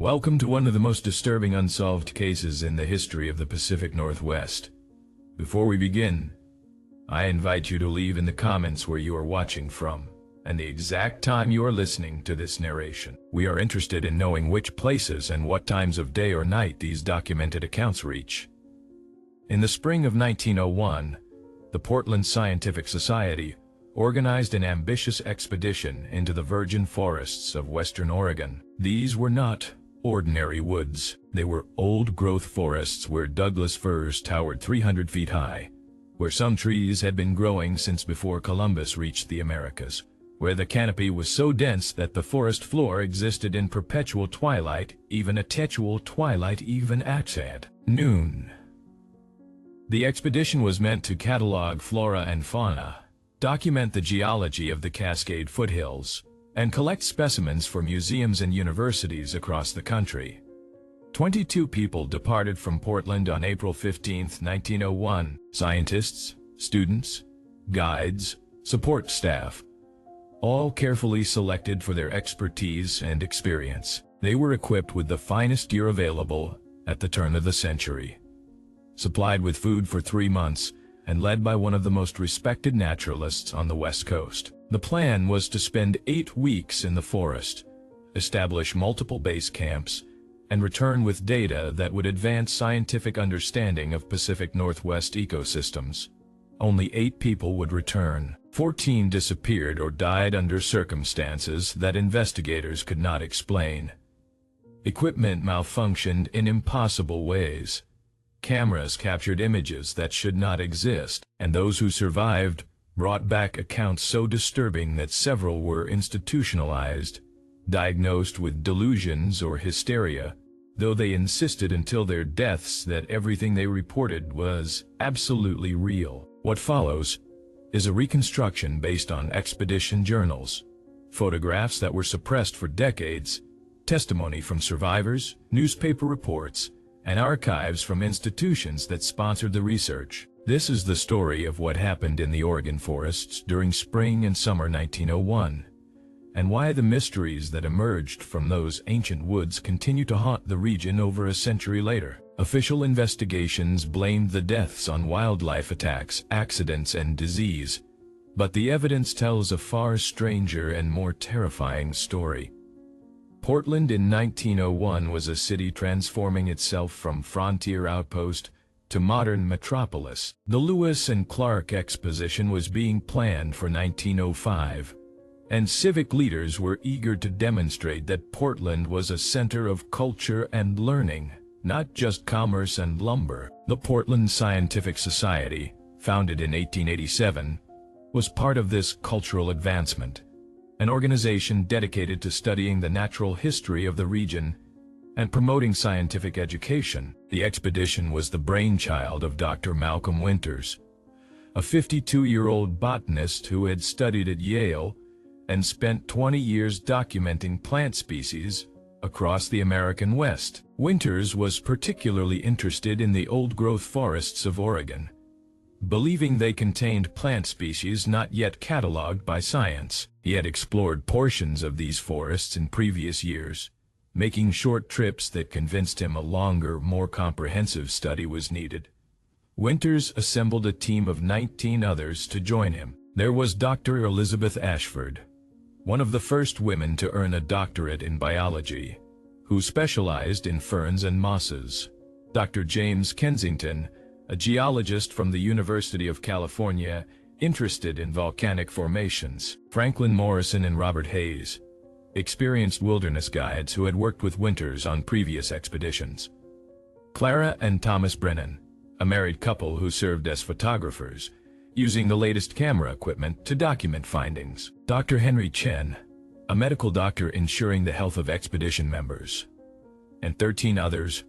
Welcome to one of the most disturbing unsolved cases in the history of the Pacific Northwest. Before we begin, I invite you to leave in the comments where you are watching from and the exact time you are listening to this narration. We are interested in knowing which places and what times of day or night these documented accounts reach. In the spring of 1901, the Portland Scientific Society organized an ambitious expedition into the virgin forests of western Oregon. These were not ordinary woods. They were old-growth forests where Douglas firs towered 300 feet high, where some trees had been growing since before Columbus reached the Americas, where the canopy was so dense that the forest floor existed in perpetual twilight, even a tetual twilight even at noon. The expedition was meant to catalog flora and fauna, document the geology of the Cascade foothills, and collect specimens for museums and universities across the country. 22 people departed from Portland on April 15, 1901. Scientists, students, guides, support staff, all carefully selected for their expertise and experience. They were equipped with the finest gear available at the turn of the century, supplied with food for 3 months, and led by one of the most respected naturalists on the West Coast. The plan was to spend 8 weeks in the forest, establish multiple base camps, and return with data that would advance scientific understanding of Pacific Northwest ecosystems. Only 8 people would return. 14 disappeared or died under circumstances that investigators could not explain. Equipment malfunctioned in impossible ways. Cameras captured images that should not exist, and those who survived brought back accounts so disturbing that several were institutionalized, diagnosed with delusions or hysteria, though they insisted until their deaths that everything they reported was absolutely real. What follows is a reconstruction based on expedition journals, photographs that were suppressed for decades, testimony from survivors, newspaper reports, and archives from institutions that sponsored the research. This is the story of what happened in the Oregon forests during spring and summer 1901, and why the mysteries that emerged from those ancient woods continue to haunt the region over a century later. Official investigations blamed the deaths on wildlife attacks, accidents, and disease, but the evidence tells a far stranger and more terrifying story. Portland in 1901 was a city transforming itself from frontier outpost to modern metropolis. The Lewis and Clark Exposition was being planned for 1905, and civic leaders were eager to demonstrate that Portland was a center of culture and learning, not just commerce and lumber. The Portland Scientific Society, founded in 1887, was part of this cultural advancement, an organization dedicated to studying the natural history of the region and promoting scientific education. The expedition was the brainchild of Dr. Malcolm Winters, a 52-year-old botanist who had studied at Yale and spent 20 years documenting plant species across the American West. Winters was particularly interested in the old-growth forests of Oregon, believing they contained plant species not yet cataloged by science. He had explored portions of these forests in previous years, making short trips that convinced him a longer, more comprehensive study was needed. Winters assembled a team of 19 others to join him. There was Dr. Elizabeth Ashford, one of the first women to earn a doctorate in biology, who specialized in ferns and mosses. Dr. James Kensington, a geologist from the University of California, interested in volcanic formations. Franklin Morrison and Robert Hayes, experienced wilderness guides who had worked with Winters on previous expeditions. Clara and Thomas Brennan, a married couple who served as photographers, using the latest camera equipment to document findings. Dr. Henry Chen, a medical doctor ensuring the health of expedition members. And 13 others,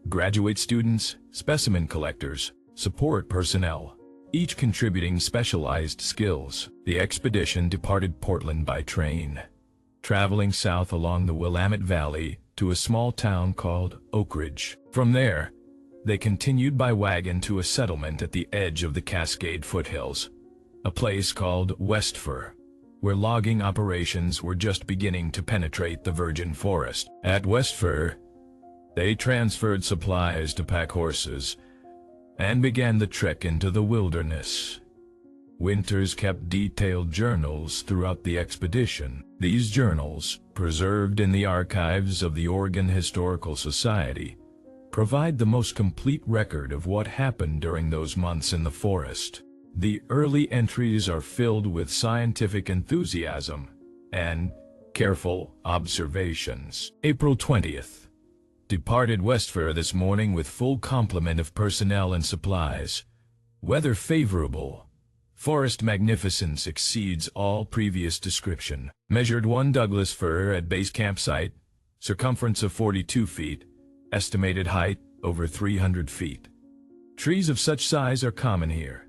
graduate students, specimen collectors, support personnel, each contributing specialized skills. The expedition departed Portland by train, traveling south along the Willamette Valley to a small town called Oak Ridge. From there, they continued by wagon to a settlement at the edge of the Cascade foothills, a place called Westford, where logging operations were just beginning to penetrate the virgin forest. At West Fir, they transferred supplies to pack horses and began the trek into the wilderness. Winters kept detailed journals throughout the expedition. These journals, preserved in the archives of the Oregon Historical Society, provide the most complete record of what happened during those months in the forest. The early entries are filled with scientific enthusiasm and careful observations. April 20th. Departed West Fir this morning with full complement of personnel and supplies. Weather favorable. Forest magnificence exceeds all previous description. Measured 1 Douglas fir at base campsite, circumference of 42 feet, estimated height over 300 feet. Trees of such size are common here.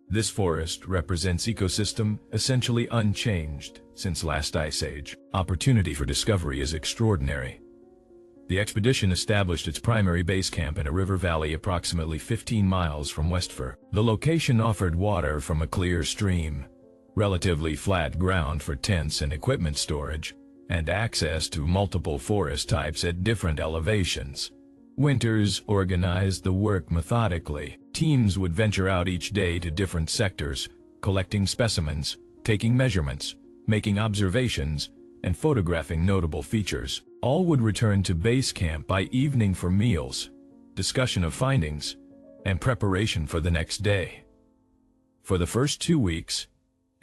This forest represents ecosystem essentially unchanged since last ice age. Opportunity for discovery is extraordinary. The expedition established its primary base camp in a river valley approximately 15 miles from West Fir. The location offered water from a clear stream, relatively flat ground for tents and equipment storage, and access to multiple forest types at different elevations. Winters organized the work methodically. Teams would venture out each day to different sectors, collecting specimens, taking measurements, making observations, and photographing notable features. All would return to base camp by evening for meals, discussion of findings, and preparation for the next day. For the first 2 weeks,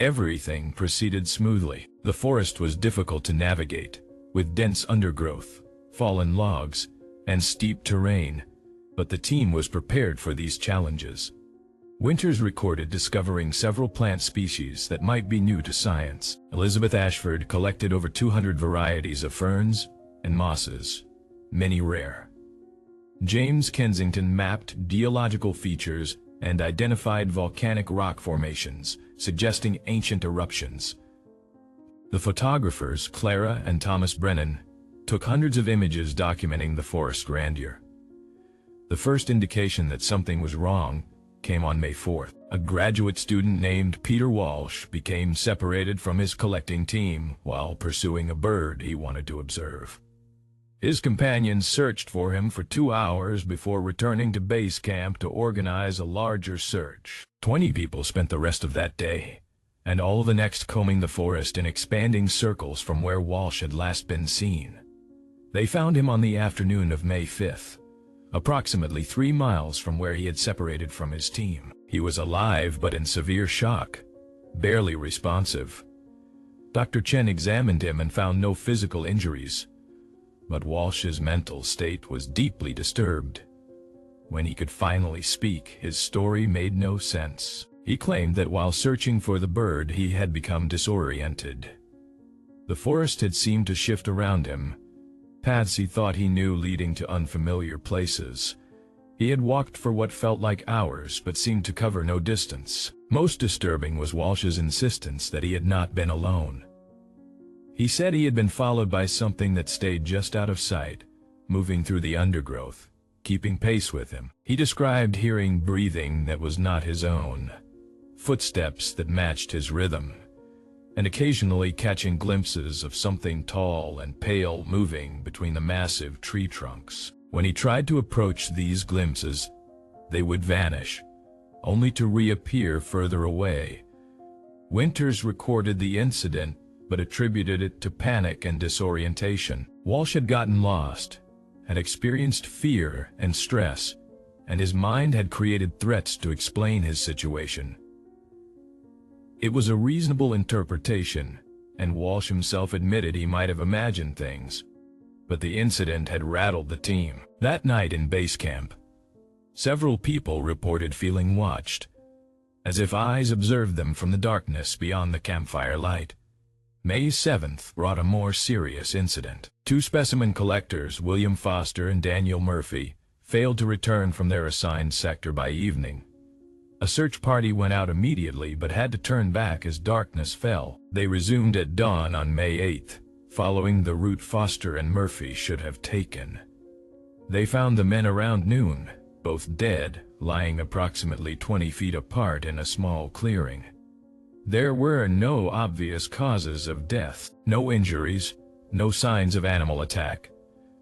everything proceeded smoothly. The forest was difficult to navigate, with dense undergrowth, fallen logs, and steep terrain, but the team was prepared for these challenges. Winters recorded discovering several plant species that might be new to science. Elizabeth Ashford collected over 200 varieties of ferns and mosses, many rare. James Kensington mapped geological features and identified volcanic rock formations, suggesting ancient eruptions. The photographers, Clara and Thomas Brennan, took hundreds of images documenting the forest grandeur. The first indication that something was wrong came on May 4th. A graduate student named Peter Walsh became separated from his collecting team while pursuing a bird he wanted to observe. His companions searched for him for 2 hours before returning to base camp to organize a larger search. 20 people spent the rest of that day, and all the next combing the forest in expanding circles from where Walsh had last been seen. They found him on the afternoon of May 5th. Approximately 3 miles from where he had separated from his team. He was alive but in severe shock, barely responsive. Dr. Chen examined him and found no physical injuries, but Walsh's mental state was deeply disturbed. When he could finally speak, his story made no sense. He claimed that while searching for the bird, he had become disoriented. The forest had seemed to shift around him, paths he thought he knew leading to unfamiliar places. He had walked for what felt like hours but seemed to cover no distance. Most disturbing was Walsh's insistence that he had not been alone. He said he had been followed by something that stayed just out of sight, moving through the undergrowth, keeping pace with him. He described hearing breathing that was not his own, footsteps that matched his rhythm, and occasionally catching glimpses of something tall and pale moving between the massive tree trunks. When he tried to approach these glimpses, they would vanish, only to reappear further away. Winters recorded the incident, but attributed it to panic and disorientation. Walsh had gotten lost, had experienced fear and stress, and his mind had created threats to explain his situation. It was a reasonable interpretation, and Walsh himself admitted he might have imagined things, but the incident had rattled the team. That night in base camp, several people reported feeling watched, as if eyes observed them from the darkness beyond the campfire light. May 7th brought a more serious incident. 2 specimen collectors, William Foster and Daniel Murphy, failed to return from their assigned sector by evening. A search party went out immediately but had to turn back as darkness fell. They resumed at dawn on May 8th, following the route Foster and Murphy should have taken. They found the men around noon, both dead, lying approximately 20 feet apart in a small clearing. There were no obvious causes of death, no injuries, no signs of animal attack,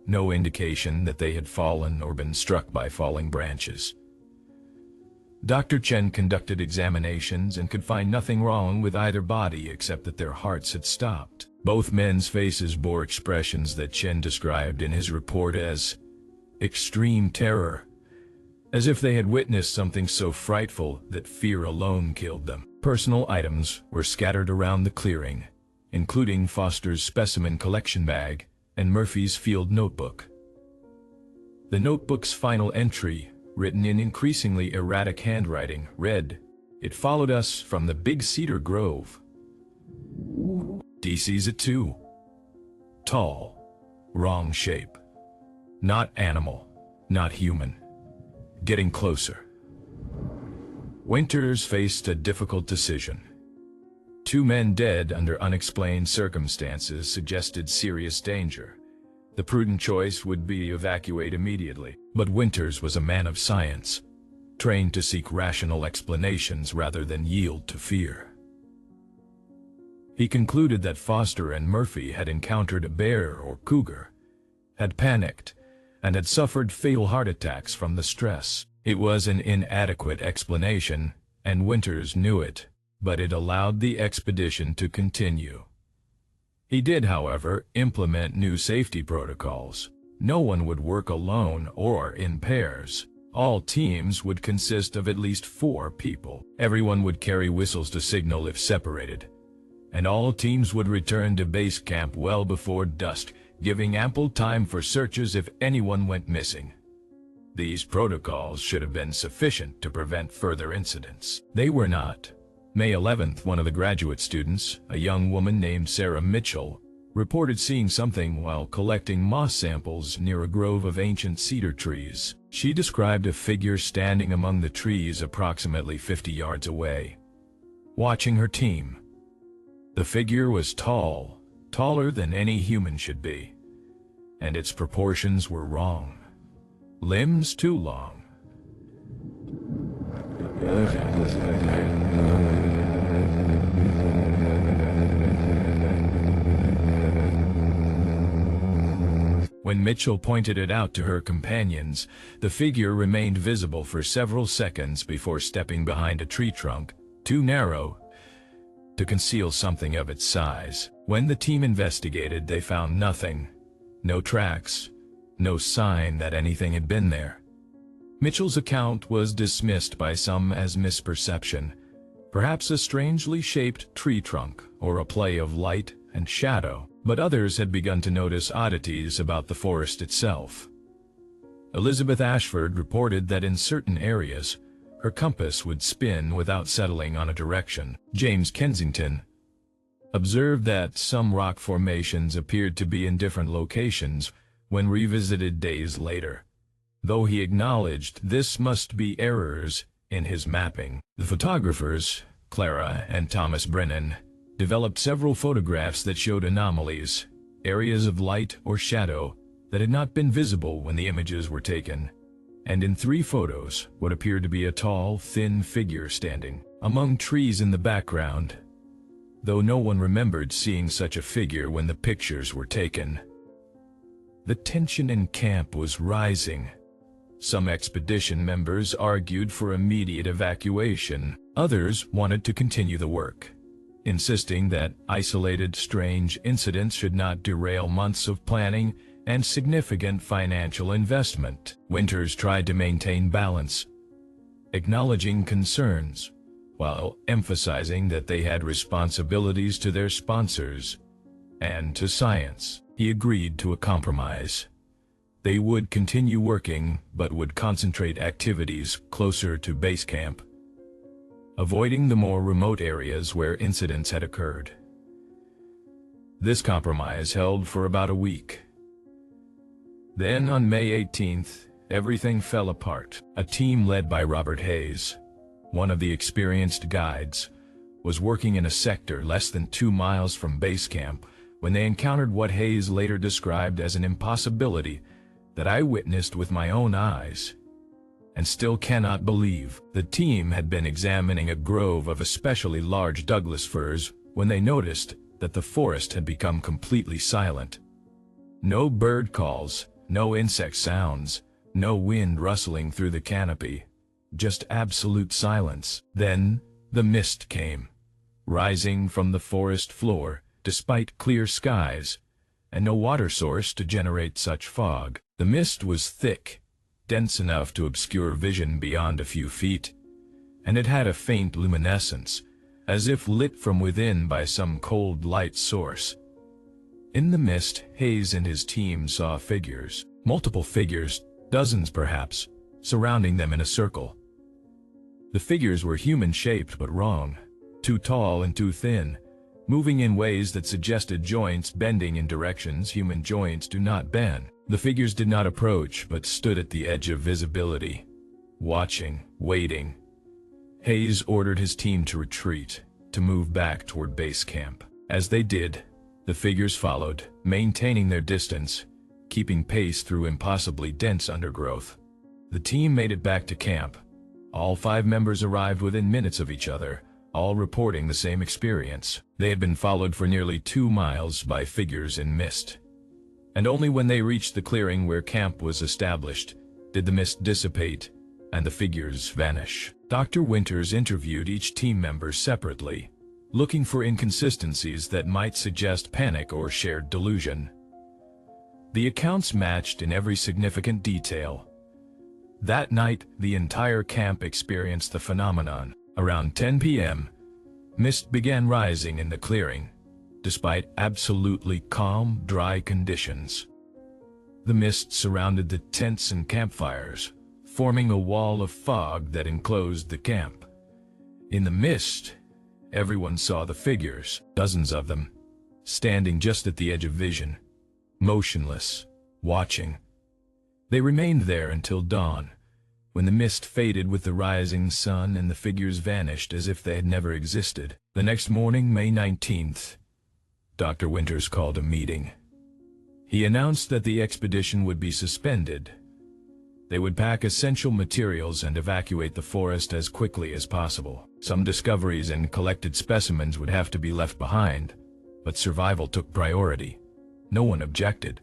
no indication that they had fallen or been struck by falling branches. Dr. Chen conducted examinations and could find nothing wrong with either body except that their hearts had stopped. Both men's faces bore expressions that Chen described in his report as extreme terror, as if they had witnessed something so frightful that fear alone killed them. Personal items were scattered around the clearing, including Foster's specimen collection bag and Murphy's field notebook. The notebook's final entry, written in increasingly erratic handwriting, read, "It followed us from the Big Cedar Grove. DC's at 2. Tall. Wrong shape. Not animal. Not human. Getting closer." Winters faced a difficult decision. 2 men dead under unexplained circumstances suggested serious danger. The prudent choice would be evacuate immediately. But Winters was a man of science, trained to seek rational explanations rather than yield to fear. He concluded that Foster and Murphy had encountered a bear or cougar, had panicked, and had suffered fatal heart attacks from the stress. It was an inadequate explanation, and Winters knew it, but it allowed the expedition to continue. He did, however, implement new safety protocols. No one would work alone or in pairs. All teams would consist of at least 4 people. Everyone would carry whistles to signal if separated, and all teams would return to base camp well before dusk, giving ample time for searches if anyone went missing. These protocols should have been sufficient to prevent further incidents. They were not. May 11th, one of the graduate students, a young woman named Sarah Mitchell, reported seeing something while collecting moss samples near a grove of ancient cedar trees. She described a figure standing among the trees approximately 50 yards away, watching her team. The figure was tall, taller than any human should be, and its proportions were wrong. Limbs too long. When Mitchell pointed it out to her companions, the figure remained visible for several seconds before stepping behind a tree trunk, too narrow to conceal something of its size. When the team investigated, they found nothing. No tracks, no sign that anything had been there. Mitchell's account was dismissed by some as misperception, perhaps a strangely shaped tree trunk or a play of light and shadow, but others had begun to notice oddities about the forest itself. Elizabeth Ashford reported that in certain areas, her compass would spin without settling on a direction. James Kensington observed that some rock formations appeared to be in different locations when revisited days later, though he acknowledged this must be errors in his mapping. The photographers, Clara and Thomas Brennan, developed several photographs that showed anomalies, areas of light or shadow that had not been visible when the images were taken, and in 3 photos what appeared to be a tall, thin figure standing among trees in the background, though no one remembered seeing such a figure when the pictures were taken. The tension in camp was rising. Some expedition members argued for immediate evacuation. Others wanted to continue the work, insisting that isolated strange incidents should not derail months of planning and significant financial investment. Winters tried to maintain balance, acknowledging concerns, while emphasizing that they had responsibilities to their sponsors and to science. He agreed to a compromise. They would continue working, but would concentrate activities closer to base camp, avoiding the more remote areas where incidents had occurred. This compromise held for about a week. Then on May 18th, everything fell apart. A team led by Robert Hayes, one of the experienced guides, was working in a sector less than 2 miles from base camp when they encountered what Hayes later described as an impossibility that I witnessed with my own eyes. and still cannot believe. The team had been examining a grove of especially large Douglas firs when they noticed that the forest had become completely silent. No bird calls, no insect sounds, no wind rustling through the canopy, just absolute silence. Then the mist came, rising from the forest floor despite clear skies and no water source to generate such fog. The mist was thick, dense enough to obscure vision beyond a few feet, and it had a faint luminescence, as if lit from within by some cold light source. In the mist, Hayes and his team saw figures, multiple figures, dozens perhaps, surrounding them in a circle. The figures were human-shaped but wrong, too tall and too thin, moving in ways that suggested joints bending in directions human joints do not bend. The figures did not approach but stood at the edge of visibility, watching, waiting. Hayes ordered his team to retreat, to move back toward base camp. As they did, the figures followed, maintaining their distance, keeping pace through impossibly dense undergrowth. The team made it back to camp. All 5 members arrived within minutes of each other, all reporting the same experience. They had been followed for nearly 2 miles by figures in mist. And only when they reached the clearing where camp was established did the mist dissipate and the figures vanish. Dr. Winters interviewed each team member separately, looking for inconsistencies that might suggest panic or shared delusion. The accounts matched in every significant detail. That night, the entire camp experienced the phenomenon. Around 10 p.m., mist began rising in the clearing, despite absolutely calm, dry conditions. The mist surrounded the tents and campfires, forming a wall of fog that enclosed the camp. In the mist, everyone saw the figures, dozens of them, standing just at the edge of vision, motionless, watching. They remained there until dawn, when the mist faded with the rising sun and the figures vanished as if they had never existed. The next morning, May 19th, Dr. Winters called a meeting. He announced that the expedition would be suspended. They would pack essential materials and evacuate the forest as quickly as possible. Some discoveries and collected specimens would have to be left behind, but survival took priority. No one objected.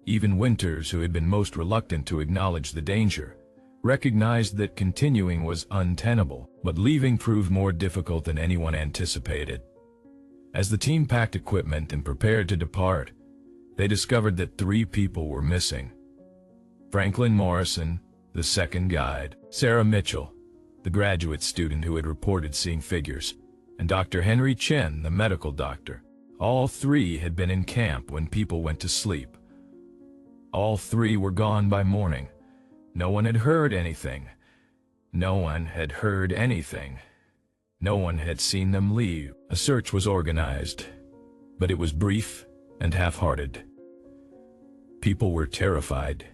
Even Winters, who had been most reluctant to acknowledge the danger, recognized that continuing was untenable, but leaving proved more difficult than anyone anticipated. As the team packed equipment and prepared to depart, they discovered that 3 people were missing. Franklin Morrison, the second guide, Sarah Mitchell, the graduate student who had reported seeing figures, and Dr. Henry Chen, the medical doctor. All 3 had been in camp when people went to sleep. All 3 were gone by morning. No one had heard anything. No one had heard anything. No one had seen them leave. A search was organized, but it was brief and half-hearted. People were terrified,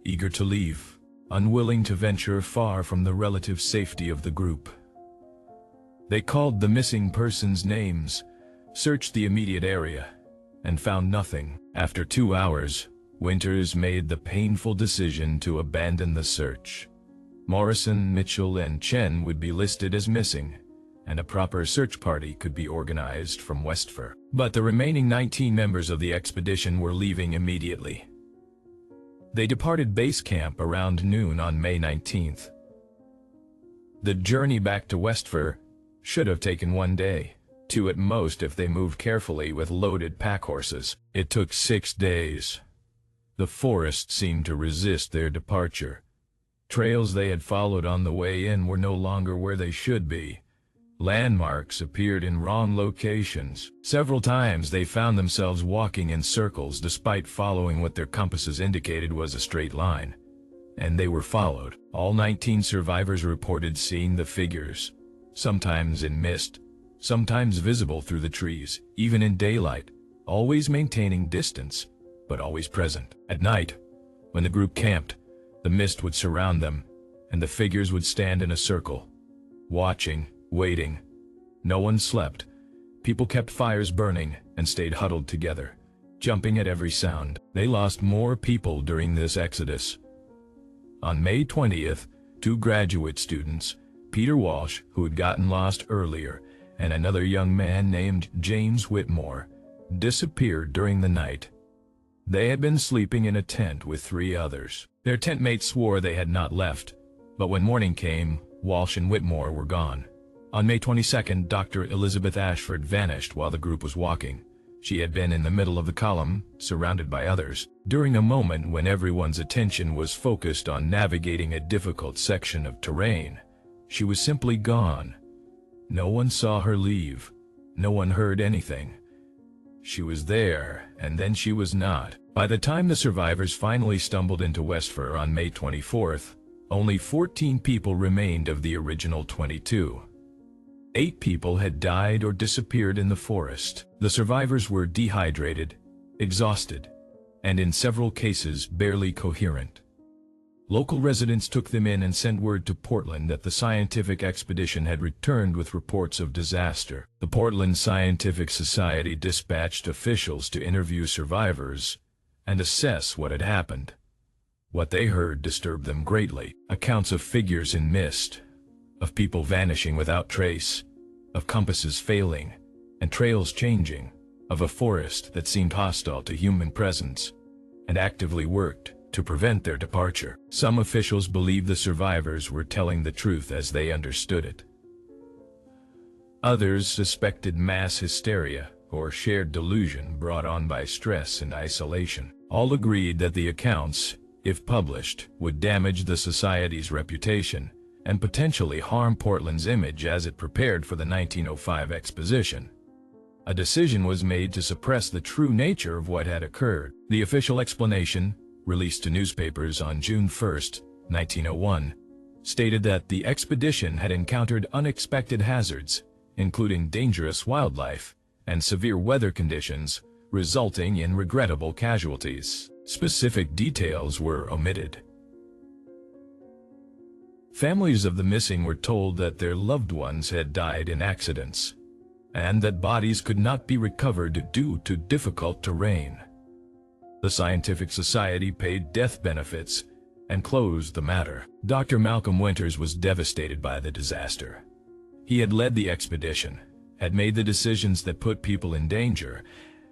eager to leave, unwilling to venture far from the relative safety of the group. They called the missing persons names, searched the immediate area, and found nothing. After 2 hours, Winters made the painful decision to abandon the search. Morrison, Mitchell, and Chen would be listed as missing, and a proper search party could be organized from Westford. But the remaining 19 members of the expedition were leaving immediately. They departed base camp around noon on May 19th. The journey back to Westford should have taken 1 day, 2 at most if they moved carefully with loaded pack horses. It took 6 days. The forest seemed to resist their departure. Trails they had followed on the way in were no longer where they should be. Landmarks appeared in wrong locations. Several times they found themselves walking in circles despite following what their compasses indicated was a straight line. And they were followed. All 19 survivors reported seeing the figures, sometimes in mist, sometimes visible through the trees, even in daylight, always maintaining distance, but always present. At night, when the group camped, the mist would surround them, and the figures would stand in a circle, watching, waiting. No one slept. People kept fires burning and stayed huddled together, jumping at every sound. They lost more people during this exodus. On May 20th, Two graduate students, Peter Walsh, who had gotten lost earlier, and another young man named James Whitmore, disappeared during the night. They had been sleeping in a tent with 3 others. Their tent mates swore they had not left, but when morning came, Walsh and Whitmore were gone. On May 22nd, Dr. Elizabeth Ashford vanished while the group was walking. She had been in the middle of the column, surrounded by others, during a moment when everyone's attention was focused on navigating a difficult section of terrain. She was simply gone. No one saw her leave. No one heard anything. She was there, and then she was not. By the time the survivors finally stumbled into Westford on May 24th, only 14 people remained of the original 22. 8 people had died or disappeared in the forest. The survivors were dehydrated, exhausted, and in several cases barely coherent. Local residents took them in and sent word to Portland that the scientific expedition had returned with reports of disaster. The Portland Scientific Society dispatched officials to interview survivors and assess what had happened. What they heard disturbed them greatly. Accounts of figures in mist, of people vanishing without trace, of compasses failing, and trails changing, of a forest that seemed hostile to human presence and actively worked to prevent their departure. Some officials believed the survivors were telling the truth as they understood it. Others suspected mass hysteria or shared delusion brought on by stress and isolation. All agreed that the accounts, if published, would damage the society's reputation and potentially harm Portland's image as it prepared for the 1905 exposition. A decision was made to suppress the true nature of what had occurred. The official explanation, released to newspapers on June 1, 1901, stated that the expedition had encountered unexpected hazards, including dangerous wildlife and severe weather conditions, resulting in regrettable casualties. Specific details were omitted. Families of the missing were told that their loved ones had died in accidents, and that bodies could not be recovered due to difficult terrain. The Scientific Society paid death benefits and closed the matter. Dr. Malcolm Winters was devastated by the disaster. He had led the expedition, had made the decisions that put people in danger,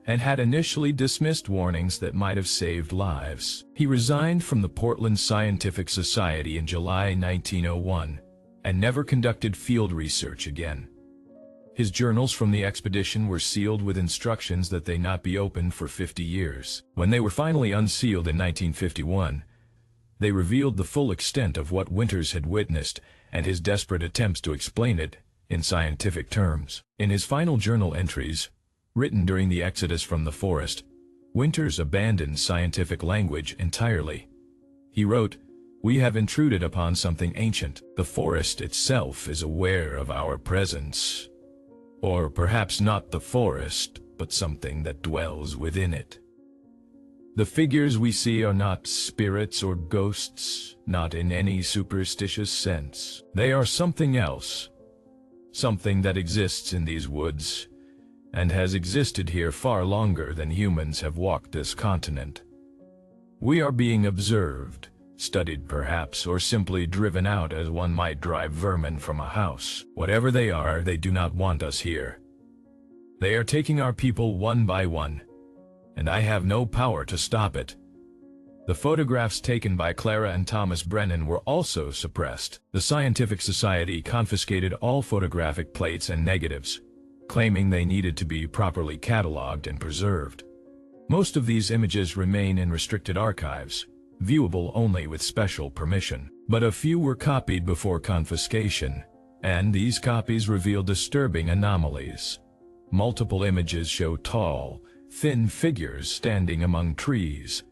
and had initially dismissed warnings that might have saved lives. He resigned from the Portland Scientific Society in July 1901 and never conducted field research again. His journals from the expedition were sealed with instructions that they not be opened for 50 years. When they were finally unsealed in 1951, they revealed the full extent of what Winters had witnessed and his desperate attempts to explain it in scientific terms. In his final journal entries, written during the exodus from the forest, Winters abandoned scientific language entirely. He wrote, "We have intruded upon something ancient. The forest itself is aware of our presence. Or perhaps not the forest, but something that dwells within it. The figures we see are not spirits or ghosts, not in any superstitious sense. They are something else, something that exists in these woods, and has existed here far longer than humans have walked this continent. We are being observed, studied perhaps, or simply driven out as one might drive vermin from a house. Whatever they are, they do not want us here. They are taking our people one by one, and I have no power to stop it." The photographs taken by Clara and Thomas Brennan were also suppressed. The Scientific Society confiscated all photographic plates and negatives, claiming they needed to be properly cataloged and preserved. Most of these images remain in restricted archives, viewable only with special permission. But a few were copied before confiscation, and these copies reveal disturbing anomalies. Multiple images show tall, thin figures standing among trees,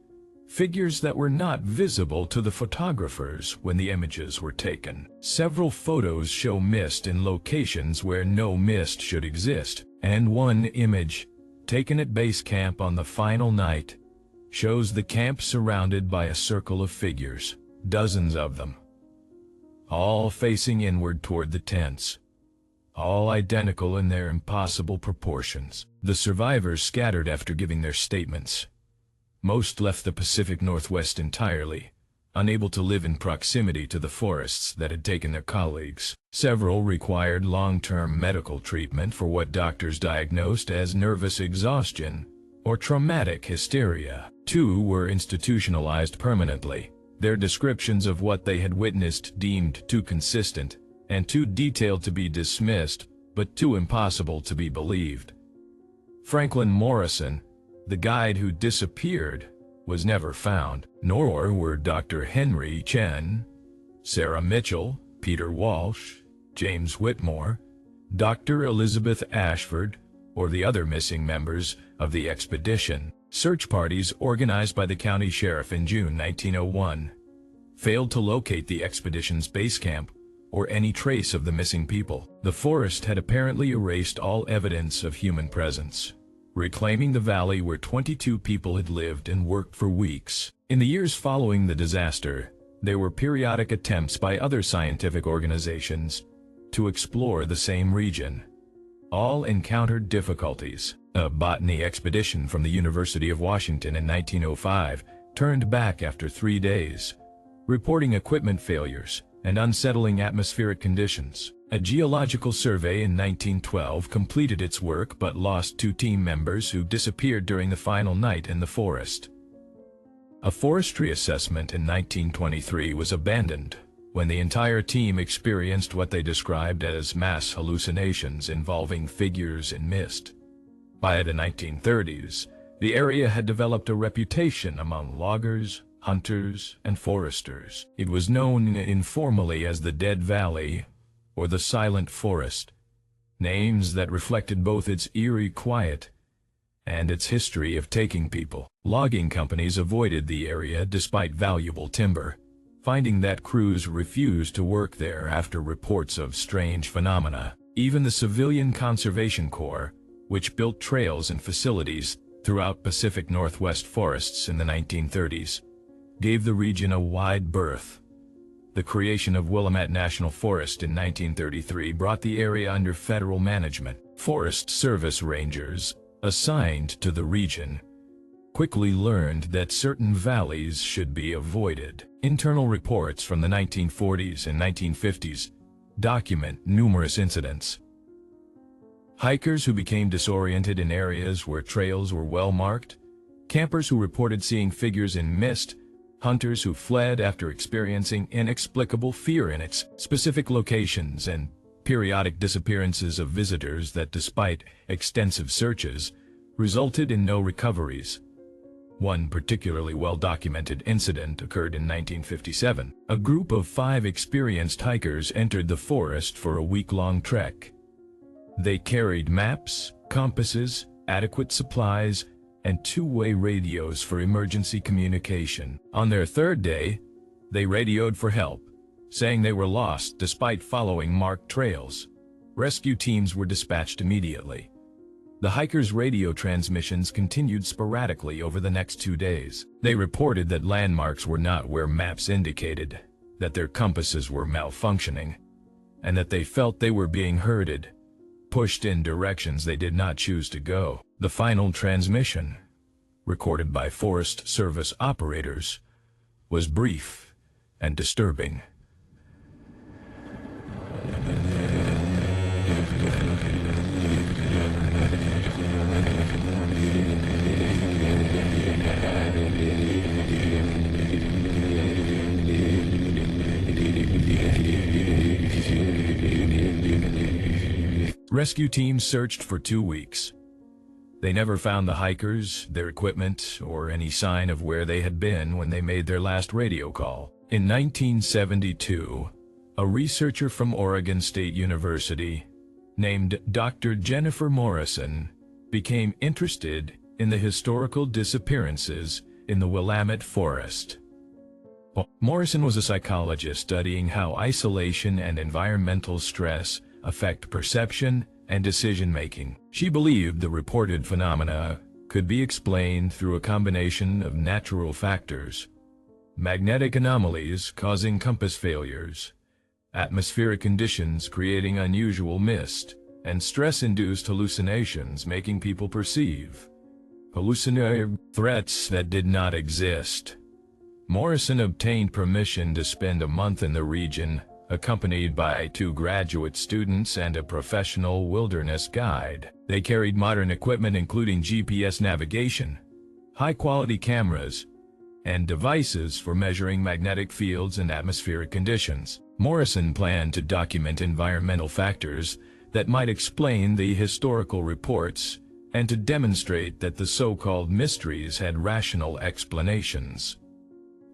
figures that were not visible to the photographers when the images were taken. Several photos show mist in locations where no mist should exist, and one image, taken at base camp on the final night, shows the camp surrounded by a circle of figures, dozens of them, all facing inward toward the tents, all identical in their impossible proportions. The survivors scattered after giving their statements. Most left the Pacific Northwest entirely, unable to live in proximity to the forests that had taken their colleagues. Several required long-term medical treatment for what doctors diagnosed as nervous exhaustion or traumatic hysteria. 2 were institutionalized permanently, their descriptions of what they had witnessed deemed too consistent and too detailed to be dismissed, but too impossible to be believed. Franklin Morrison, the guide who disappeared, was never found, nor were Dr. Henry Chen, Sarah Mitchell, Peter Walsh, James Whitmore, Dr. Elizabeth Ashford, or the other missing members of the expedition. Search parties organized by the county sheriff in June 1901 failed to locate the expedition's base camp or any trace of the missing people. The forest had apparently erased all evidence of human presence, reclaiming the valley where 22 people had lived and worked for weeks. In the years following the disaster, there were periodic attempts by other scientific organizations to explore the same region. All encountered difficulties. A botany expedition from the University of Washington in 1905 turned back after 3 days, reporting equipment failures and unsettling atmospheric conditions. A geological survey in 1912 completed its work but lost 2 team members who disappeared during the final night in the forest. A forestry assessment in 1923 was abandoned when the entire team experienced what they described as mass hallucinations involving figures in mist. By the 1930s, the area had developed a reputation among loggers, hunters, and foresters. It was known informally as the Dead Valley or the Silent Forest, names that reflected both its eerie quiet and its history of taking people. Logging companies avoided the area despite valuable timber, finding that crews refused to work there after reports of strange phenomena. Even the Civilian Conservation Corps, which built trails and facilities throughout Pacific Northwest forests in the 1930s, gave the region a wide berth. The creation of Willamette National Forest in 1933 brought the area under federal management. Forest Service rangers assigned to the region quickly learned that certain valleys should be avoided. Internal reports from the 1940s and 1950s document numerous incidents. Hikers who became disoriented in areas where trails were well marked, campers who reported seeing figures in mist, hunters who fled after experiencing inexplicable fear in its specific locations, and periodic disappearances of visitors that, despite extensive searches, resulted in no recoveries. One particularly well-documented incident occurred in 1957. A group of 5 experienced hikers entered the forest for a week-long trek. They carried maps, compasses, adequate supplies, and 2-way radios for emergency communication. On their 3rd day, they radioed for help, saying they were lost despite following marked trails. Rescue teams were dispatched immediately. The hikers' radio transmissions continued sporadically over the next 2 days. They reported that landmarks were not where maps indicated, that their compasses were malfunctioning, and that they felt they were being herded, pushed in directions they did not choose to go. The final transmission, recorded by Forest Service operators, was brief and disturbing. Rescue teams searched for 2 weeks. They never found the hikers, their equipment, or any sign of where they had been when they made their last radio call. In 1972, a researcher from Oregon State University named Dr. Jennifer Morrison became interested in the historical disappearances in the Willamette Forest. Morrison was a psychologist studying how isolation and environmental stress affect perception and decision-making. She believed the reported phenomena could be explained through a combination of natural factors: magnetic anomalies causing compass failures, atmospheric conditions creating unusual mist, and stress-induced hallucinations making people perceive hallucinatory threats that did not exist. Morrison obtained permission to spend a month in the region, accompanied by 2 graduate students and a professional wilderness guide. They carried modern equipment including GPS navigation, high-quality cameras, and devices for measuring magnetic fields and atmospheric conditions. Morrison planned to document environmental factors that might explain the historical reports and to demonstrate that the so-called mysteries had rational explanations.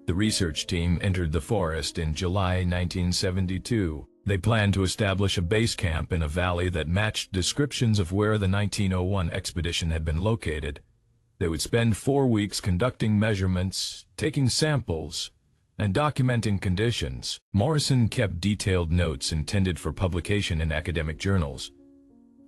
The research team entered the forest in July 1972. They planned to establish a base camp in a valley that matched descriptions of where the 1901 expedition had been located. They would spend 4 weeks conducting measurements, taking samples, and documenting conditions. Morrison kept detailed notes intended for publication in academic journals.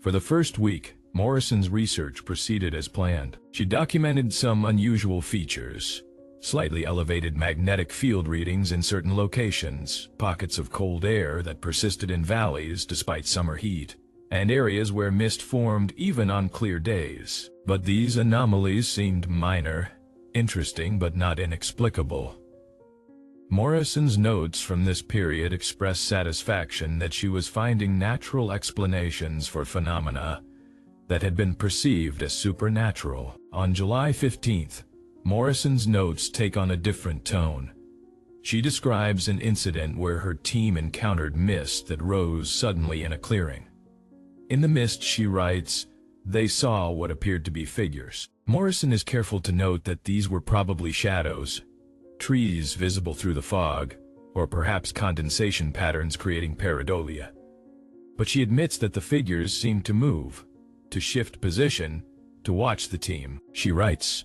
For the first week, Morrison's research proceeded as planned. She documented some unusual features: slightly elevated magnetic field readings in certain locations, pockets of cold air that persisted in valleys despite summer heat, and areas where mist formed even on clear days. But these anomalies seemed minor, interesting but not inexplicable. Morrison's notes from this period expressed satisfaction that she was finding natural explanations for phenomena that had been perceived as supernatural. On July 15th, Morrison's notes take on a different tone. She describes an incident where her team encountered mist that rose suddenly in a clearing. In the mist, she writes, they saw what appeared to be figures. Morrison is careful to note that these were probably shadows, trees visible through the fog, or perhaps condensation patterns creating pareidolia. But she admits that the figures seemed to move, to shift position, to watch the team. She writes,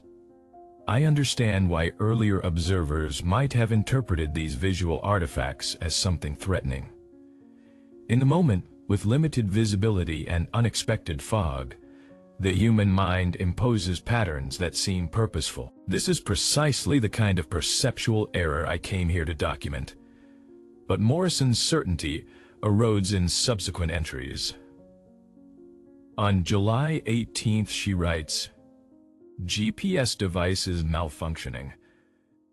I understand why earlier observers might have interpreted these visual artifacts as something threatening. In the moment, with limited visibility and unexpected fog, the human mind imposes patterns that seem purposeful. This is precisely the kind of perceptual error I came here to document. But Morrison's certainty erodes in subsequent entries. On July 18th, she writes, GPS devices malfunctioning.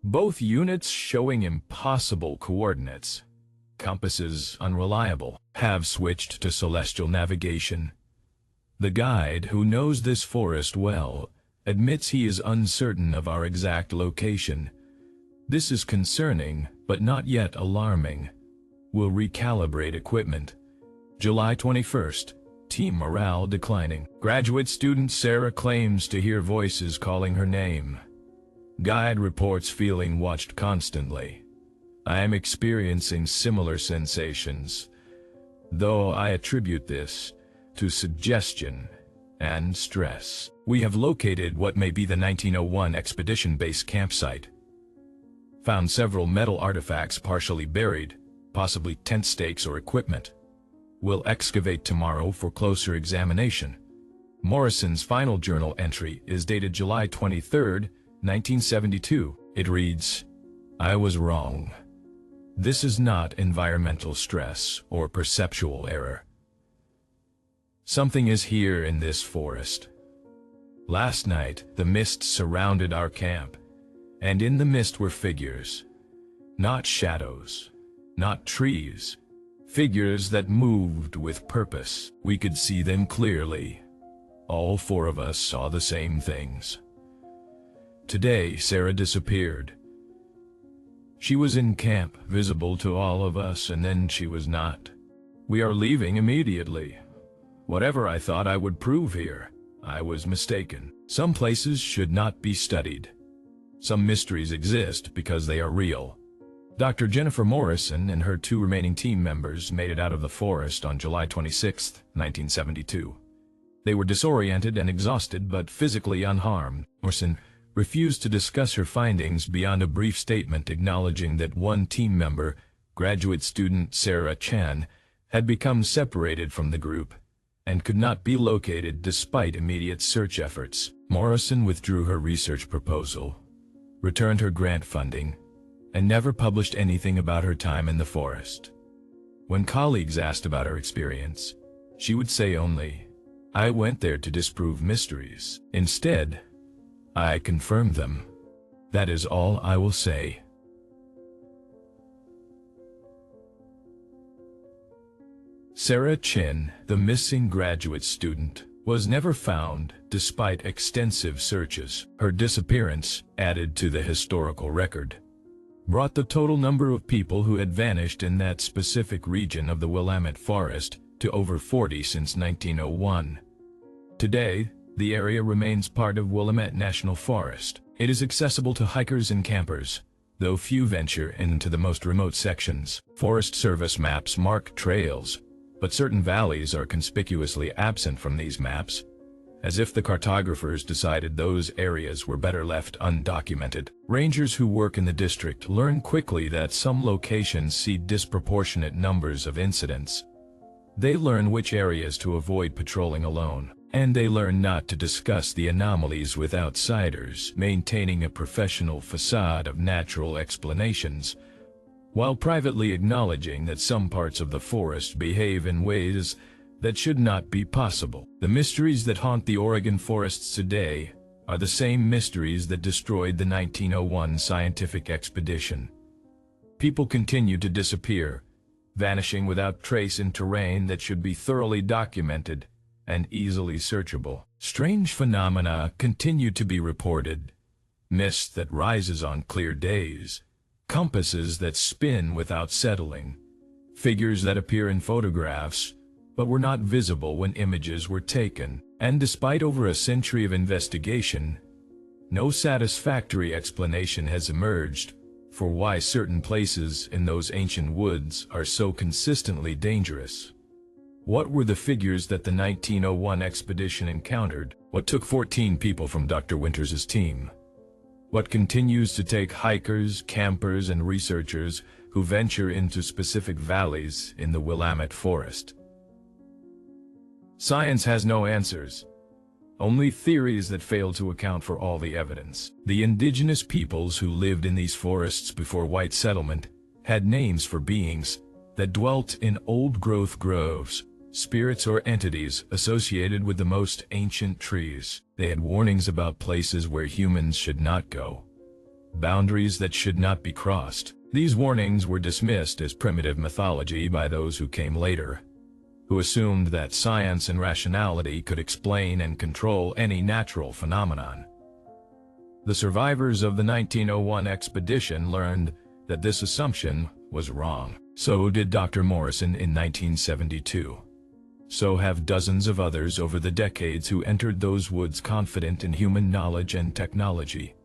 Both units showing impossible coordinates. Compasses unreliable. Have switched to celestial navigation. The guide, who knows this forest well, admits he is uncertain of our exact location. This is concerning, but not yet alarming. Will recalibrate equipment. July 21st. Team morale declining. Graduate student Sarah claims to hear voices calling her name. Guide reports feeling watched constantly. I am experiencing similar sensations, though I attribute this to suggestion and stress. We have located what may be the 1901 expedition base campsite. Found several metal artifacts partially buried, possibly tent stakes or equipment. Will excavate tomorrow for closer examination. Morrison's final journal entry is dated July 23, 1972. It reads, I was wrong. This is not environmental stress or perceptual error. Something is here in this forest. Last night, the mist surrounded our camp, and in the mist were figures. Not shadows, not trees. Figures that moved with purpose. We could see them clearly. All 4 of us saw the same things. Today, Sarah disappeared. She was in camp, visible to all of us, and then she was not. We are leaving immediately. Whatever I thought I would prove here, I was mistaken. Some places should not be studied. Some mysteries exist because they are real. Dr. Jennifer Morrison and her 2 remaining team members made it out of the forest on July 26, 1972. They were disoriented and exhausted but physically unharmed. Morrison refused to discuss her findings beyond a brief statement acknowledging that one team member, graduate student Sarah Chan, had become separated from the group and could not be located despite immediate search efforts. Morrison withdrew her research proposal, returned her grant funding, and never published anything about her time in the forest. When colleagues asked about her experience, she would say only, I went there to disprove mysteries. Instead, I confirmed them. That is all I will say. Sarah Chin, the missing graduate student, was never found despite extensive searches. Her disappearance, added to the historical record, brought the total number of people who had vanished in that specific region of the Willamette Forest to over 40 since 1901. Today, the area remains part of Willamette National Forest. It is accessible to hikers and campers, though few venture into the most remote sections. Forest Service maps mark trails, but certain valleys are conspicuously absent from these maps, as if the cartographers decided those areas were better left undocumented. Rangers who work in the district learn quickly that some locations see disproportionate numbers of incidents. They learn which areas to avoid patrolling alone, and they learn not to discuss the anomalies with outsiders, maintaining a professional facade of natural explanations, while privately acknowledging that some parts of the forest behave in ways that should not be possible. The mysteries that haunt the Oregon forests today are the same mysteries that destroyed the 1901 scientific expedition. People continue to disappear, vanishing without trace in terrain that should be thoroughly documented and easily searchable. Strange phenomena continue to be reported: mist that rises on clear days, compasses that spin without settling, figures that appear in photographs but were not visible when images were taken. And despite over a century of investigation, no satisfactory explanation has emerged for why certain places in those ancient woods are so consistently dangerous. What were the figures that the 1901 expedition encountered? What took 14 people from Dr. Winters' team? What continues to take hikers, campers, and researchers who venture into specific valleys in the Willamette Forest? Science has no answers, only theories that fail to account for all the evidence. The indigenous peoples who lived in these forests before white settlement had names for beings that dwelt in old-growth groves, spirits or entities associated with the most ancient trees. They had warnings about places where humans should not go, boundaries that should not be crossed. These warnings were dismissed as primitive mythology by those who came later, who assumed that science and rationality could explain and control any natural phenomenon. The survivors of the 1901 expedition learned that this assumption was wrong. So did Dr. Morrison in 1972. So have dozens of others over the decades who entered those woods confident in human knowledge and technology,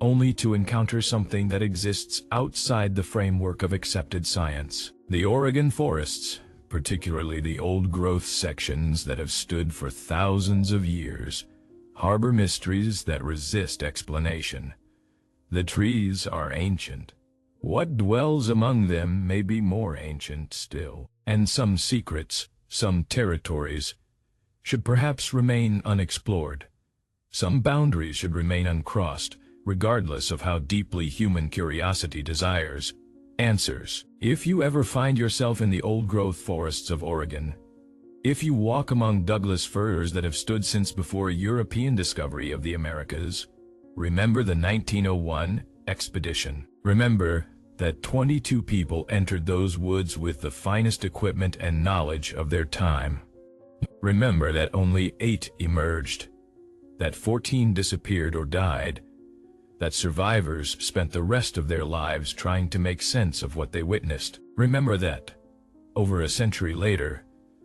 only to encounter something that exists outside the framework of accepted science. The Oregon forests, particularly the old-growth sections that have stood for thousands of years, harbor mysteries that resist explanation. The trees are ancient. What dwells among them may be more ancient still, and some secrets, some territories, should perhaps remain unexplored. Some boundaries should remain uncrossed, regardless of how deeply human curiosity desires answers. If you ever find yourself in the old-growth forests of Oregon, if you walk among Douglas firs that have stood since before European discovery of the Americas, remember the 1901 expedition. Remember that 22 people entered those woods with the finest equipment and knowledge of their time. Remember that only 8 emerged, that 14 disappeared or died, that survivors spent the rest of their lives trying to make sense of what they witnessed. Remember that, over a century later,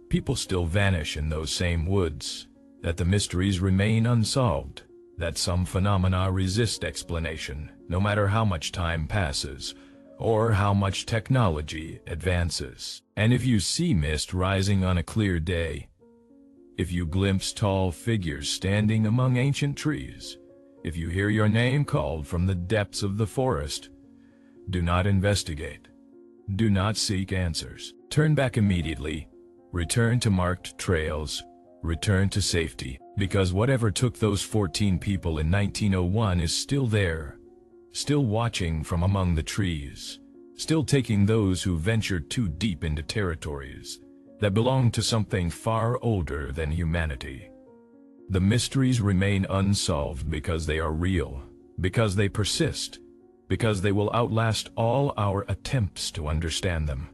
people still vanish in those same woods, that the mysteries remain unsolved, that some phenomena resist explanation, no matter how much time passes, or how much technology advances. And if you see mist rising on a clear day, if you glimpse tall figures standing among ancient trees, if you hear your name called from the depths of the forest, do not investigate. Do not seek answers. Turn back immediately. Return to marked trails. Return to safety, because whatever took those 14 people in 1901 is still there, still watching from among the trees, still taking those who ventured too deep into territories that belong to something far older than humanity. The mysteries remain unsolved because they are real, because they persist, because they will outlast all our attempts to understand them.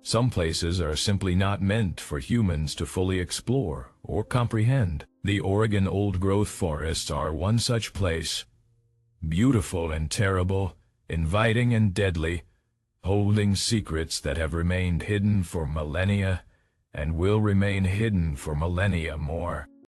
Some places are simply not meant for humans to fully explore or comprehend. The Oregon old-growth forests are one such place. Beautiful and terrible, inviting and deadly, holding secrets that have remained hidden for millennia and will remain hidden for millennia more.